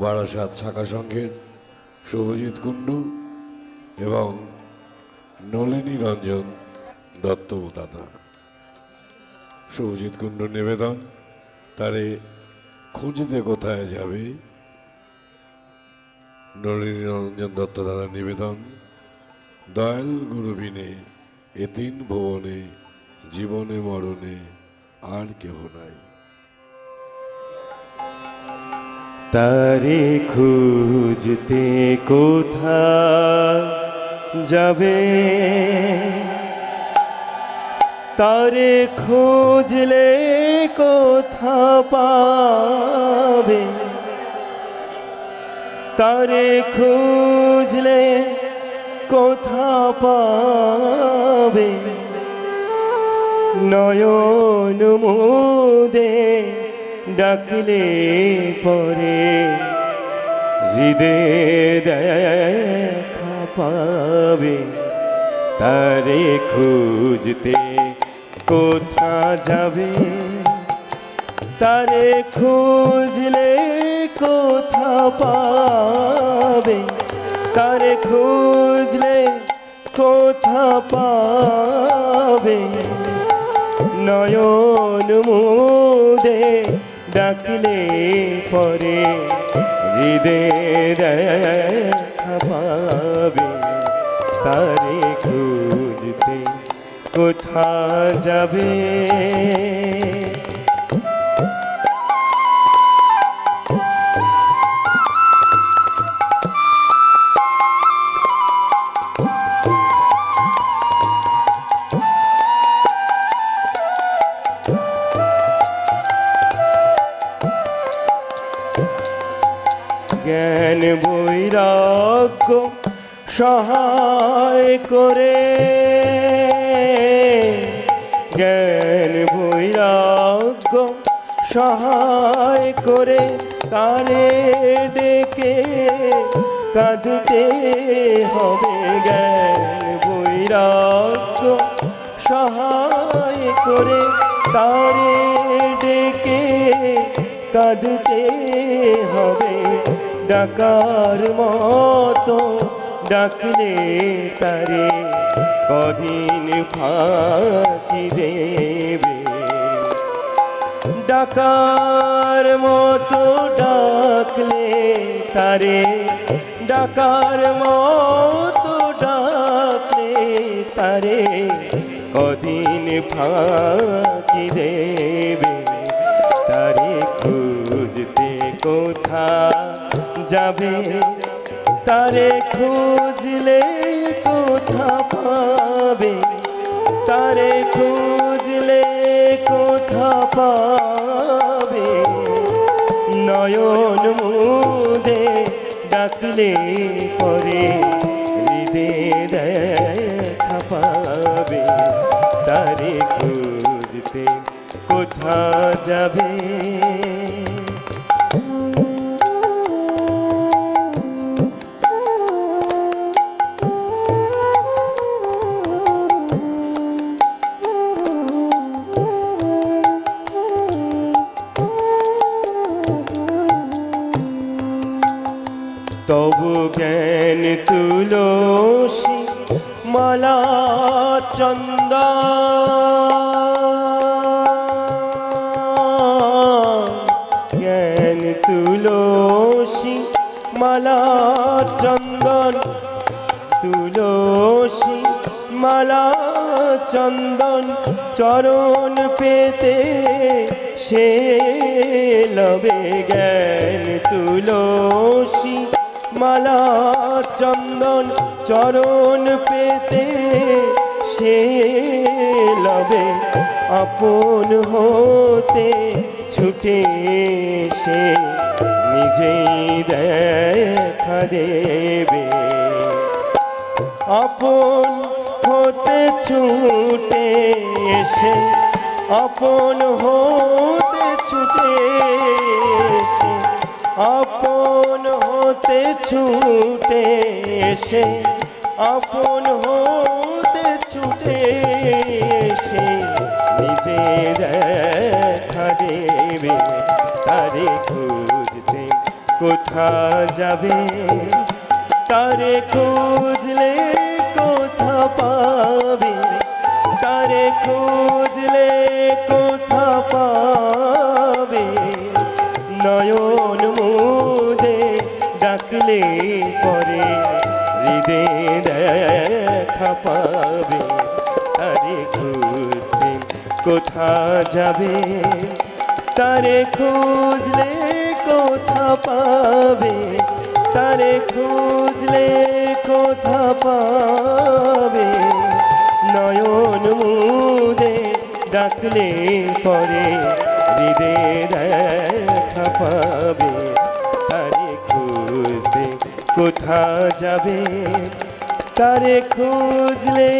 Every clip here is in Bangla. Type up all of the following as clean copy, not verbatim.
বারাসাত শাখা সংঘের শুভজিৎ কুণ্ডু এবং নলিনী রঞ্জন দত্ত দাদা। শুভজিৎ কুণ্ডুর নিবেদন তারে খুঁজতে কোথায় যাবে। নলিনী রঞ্জন দত্ত দাদার নিবেদন দয়াল গুরু বিনে এ তিন ভুবনে জীবনে মরণে আর কেহ নাই। তারে খুঁজতে কোথা যাবে, তারে খুঁজলে কোথা পাবে, তারে খুঁজলে কোথা পাবে, নয়ন মুদে ডাকলে পরে হৃদয়ে দেখা পাবে। তারে খুঁজতে কোথা যাবে, তারে খুঁজলে কোথা পাবে, তারে খুঁজলে কোথা পাবে, নয়ন মুদে ডাকলে পরে হৃদয়ে দেখা পাবে। তারে খুঁজতে কোথা যাবে। জ্ঞান বৈরাগ্য সহায় করে, জ্ঞান বৈরাগ্য সহায় করে, তারে ডেকে কাঁদতে হবে। জ্ঞান বৈরাগ্য সহায় করে, তারে ডেকে কাঁদতে হবে। ডাকার মতো ডাকলে তারে কদিন ফাঁকি দেবে। ডাকার মতো ডাকলে তারে, ডাকার মতো ডাকলে তারে কদিন ফাঁকি দেবে। তারে খুঁজতে কোথা যাবে, তারে খুঁজলে কোথা পাবে, তারে খুঁজলে কোথা পাবে, নয়ন মুদে ডাকলে পরে হৃদয়ে দেখা পাবে। তারে খুঁজতে কোথা যাবে। তবু জ্ঞান তুলসী মালা চন্দন, জ্ঞান তুলসী মালা চন্দন, তুলসী মালা চন্দন চরণ পেতে সে লবে। জ্ঞান তুলসী মালা চন্দন চরণ পেতে সে লবে। আপন হতে ছুটে সে নিজেই দেখা দেবে। আপন হতে ছুটে এসে, আপন হতে ছুটে এসে, আপন হতে ছুটে এসে, আপন হতে ছুটে এসে নিজে দেখা দেবে। তারে খুঁজতে কোথা যাবে, তারে খুঁজলে কোথা পাবে, তারে খুঁজলে কোথা পাবে, নয়ন মুদে ডাকলে পরে হৃদয়ে দেখা পাবে, তারে খুঁজতে কোথা যাবে, তারে খুঁজলে কোথা পাবে, তারে খুঁজলে কোথা পাবে, নয়ন মুদে ডাকলে পরে হৃদয়ে দেখা পাবে, তারে খুঁজতে কোথা যাবে, তারে খুঁজলে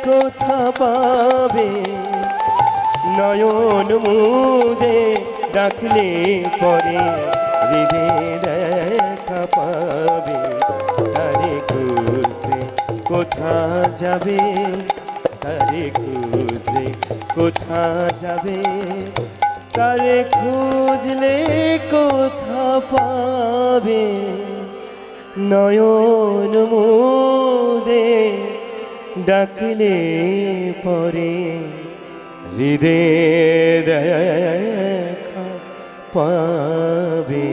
কোথা পাবে, নয়ন মুদে ডাকলে পরে হৃদয়ে দেখা পাবে, তারে খুঁজতে কোথা যাবে, তারে খুঁজলে কোথা যাবে, তারে খুঁজলে কোথা পাবে, নয়ন মুদে ডাকলে পরে হৃদয়ে দেখা পাবে।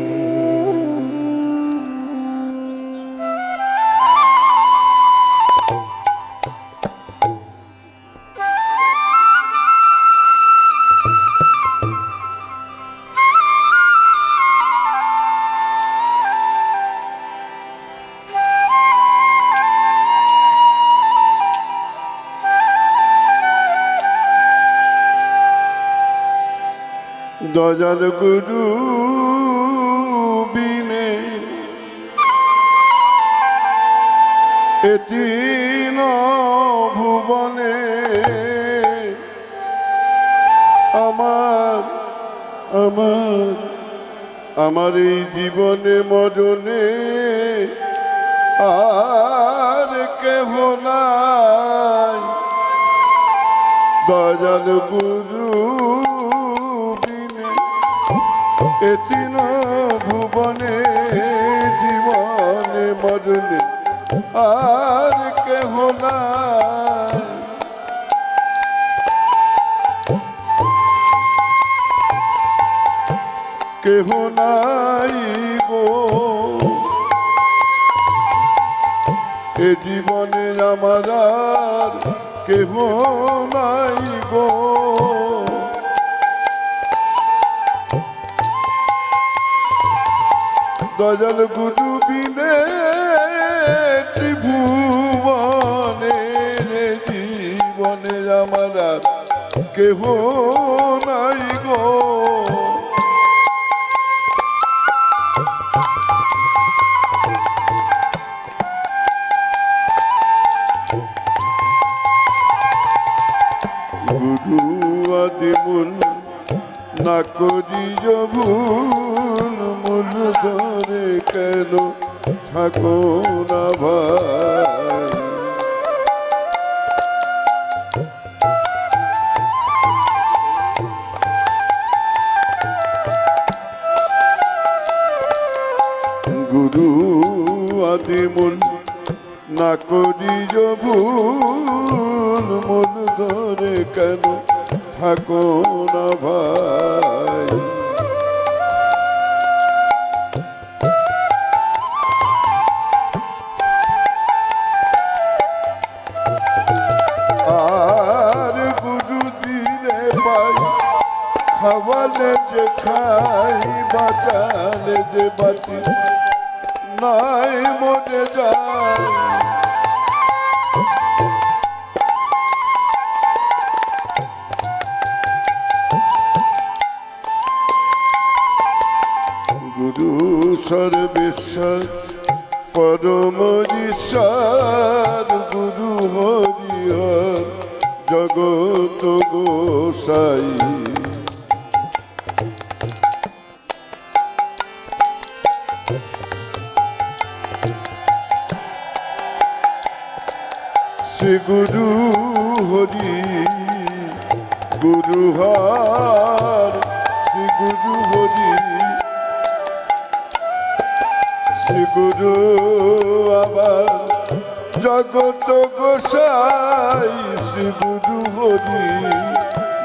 দয়াল গুরু বিনে এ তিন ভুবনে আমার আমার আমার এই জীবনে মরণে আর কেহ নাই। দয়াল গুরু এ তিন ভুবনে জীবনে মরণে আর কেহ নাই। কেহ নাই গো এ জীবনে আমার আর কেহ নাই গো। দয়াল গুরু বিনে ত্রিভুবনে জীবনে আমার আর কেহ নাই গো। গুরু আদিমূল না করিও ভুল, মূল ধরে কেন থাকো না ভাই। গুরু আদিমূল না করিও ভুল, মূল ধরে কেন থাকো না ভাই। আর গুরু দিলে পাই, খাওয়ালে যে খাই, বাঁচালে যে বাঁচি, নাই মরে যায়। গুরু সর্বেশ্বর পরম ঈশ্বর, গুরু হরিহর জগত গোসাই। শ্রী গুরু হরি গুরু হর, শ্রী গুরু হরি গুরু আবার জগত গোসাই শ্রী গুরু হরি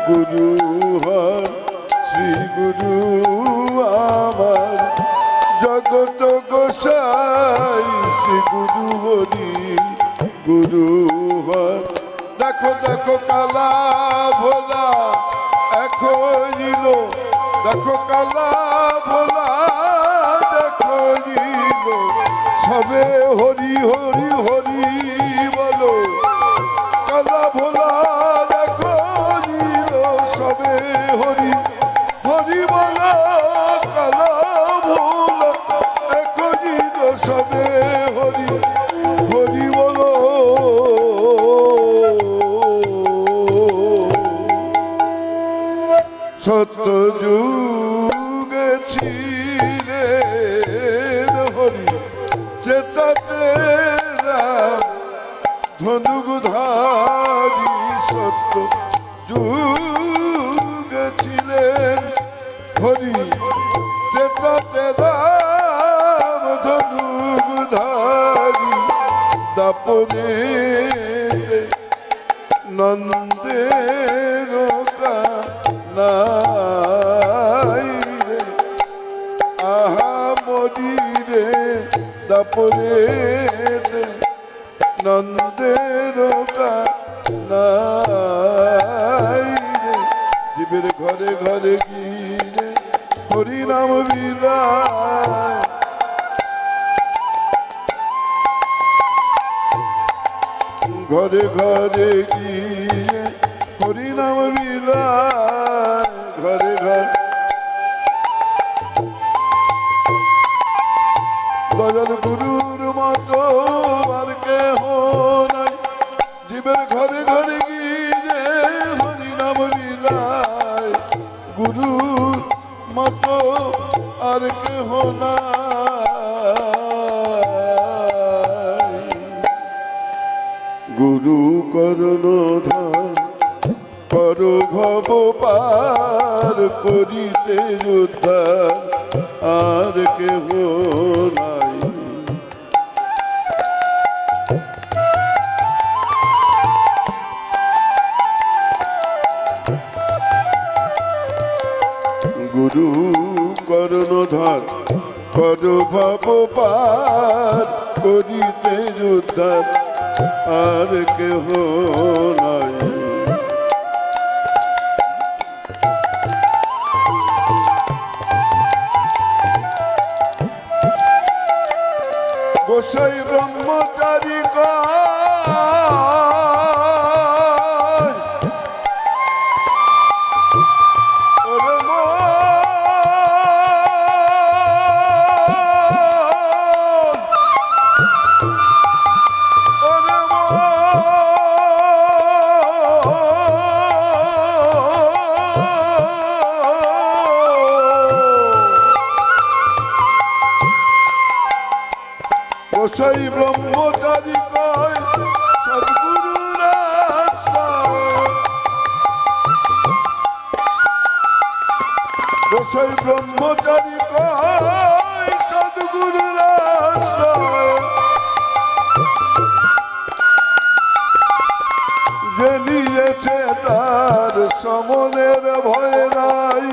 গুরু হর শ্রী গুরু আমার জগত গোসাই শ্রী গুরু হরি গুরু হর। দেখো দেখো কালা ভোলা এখন ইলো, দেখো কালা ভোলা দেখো ইলো, সবে হরি হরি হরি বলো। কালা ভোলা দেখো ইলো, সবে হরি হরি বলো। কালা ভোলা দেখো ইলো, সবে হরি হরি বলো। সত্য যুগে ছিলেন হরি চেতাতে রাম ধনুধারী। সত্য যুগে ছিলেন হরি চেতাতে রাম ধনুধারী। দাপনে নন্দের নাই রে আহা মরি রে দাপরে নন্দের নাই রে। জীবের ঘরে ঘরে গিয়ে হরি নাম বিলায়। ঘরে ঘরে গিয়ে হরি নাম বিলায়। ঘরে ঘর দয়াল গুরুর মতো আর কেহ নাই। জীবের ঘরে ঘরে গিয়ে হরি নাম বিলায়। গুরুর মতো আর কেহ নাই। গুরু করুণাধর কর ভব পার করিতে উদ্ধার আর কেহ নাই। গুরু করুণাধর কর ভব পার করিতে উদ্ধার আর কেহ নাই। গোসাই ব্রহ্মচারী গোসাই ব্রহ্মচারী কয় সদ্গুরুর আশ্রয়। গোসাই ব্রহ্মচারী কয় সদ্গুরুর আশ্রয়। যে নিয়েছে তার সমনের ভয় নাই।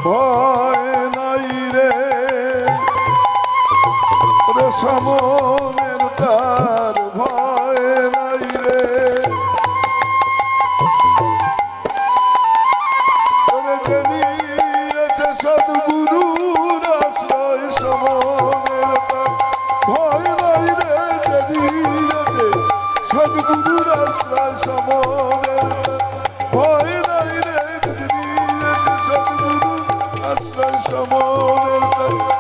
ভয় নাই রে সমনের তার ভয় নাই রে। জেনিয়েছে সদ্গুরুর আশ্রয় সমনের তার ভয় নাই রে। জেনিয়েছে সদ্গুরুর আশ্রয় সমনের তার ভয় নাই রে। জেনিয়েছে সদ্গুরুর আশ্রয় সমনের তার